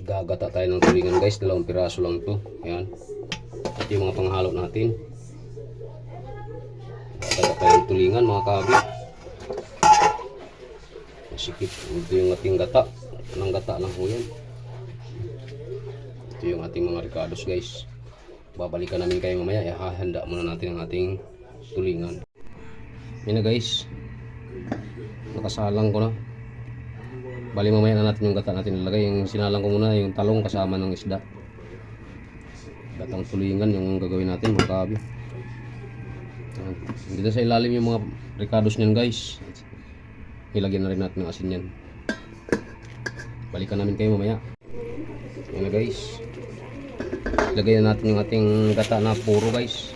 Gagata tayo ng tulingan guys, 2 piraso lang to. Ayan. Ito yung mga panghalo natin. Gagata tayo ng tulingan mga kabi. Masikip. Ito yung ating gata. Anong gata lang po yan. Ito yung ating mga ricados guys. Babalikan namin kayo mamaya. Hahanda muna natin ang ating tulingan. Yan na guys. Nakasalang ko na. Bali mamaya na natin yung gata natin nilagay. Yung sinalang ko muna yung talong kasama ng isda. Gatang tulingan yung gagawin natin mga kabi. Dito sa ilalim yung mga ricados niyan guys. Ilagyan na rin natin ng asin yan. Balikan namin kayo mamaya. Yan na guys. Ilagay na natin yung ating gata na puro guys.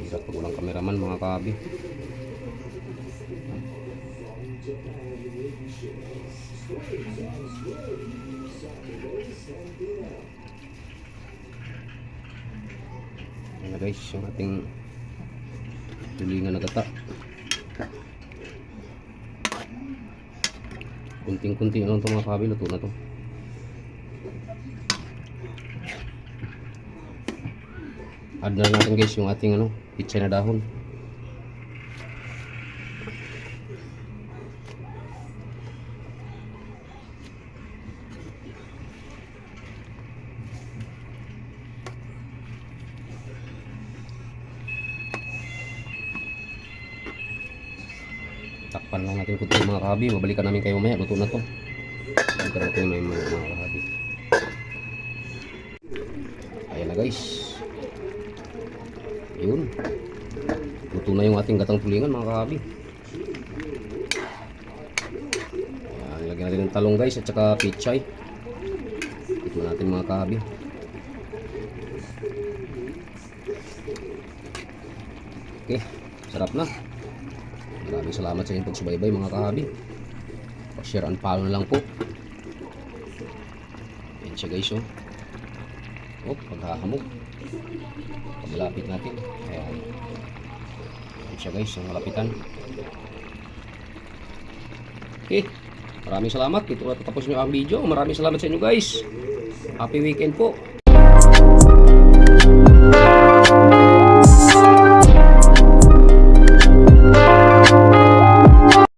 Hirap pag walang kameraman mga kabi. Yan na guys yung ating tulingan na gata. Kunting-kunti lang ito mga kabi. Luto na to. Add na natin guys yung ating pichay na dahon. Takpan lang natin kunti mga kabi. Babalikan namin kayo mamaya. Luto na to. Babalikan natin mga kabi. Ayan na guys. Yun. Luto na yung ating gatang tulingan mga kabi. Ayan, lagyan natin ng talong guys at saka pichay. Ito natin mga kabi. Okay, sarap na. Maraming salamat sa inyong pagsubaybay mga kabi. Pa-share and follow na lang po. Ayan siya guys paghahamog. Paglapit natin. Ayan. Ayan siya guys, ang malapitan. Okay, maraming salamat. Ito na tapos nyo ang video. Maraming salamat sa inyo guys. Happy weekend po.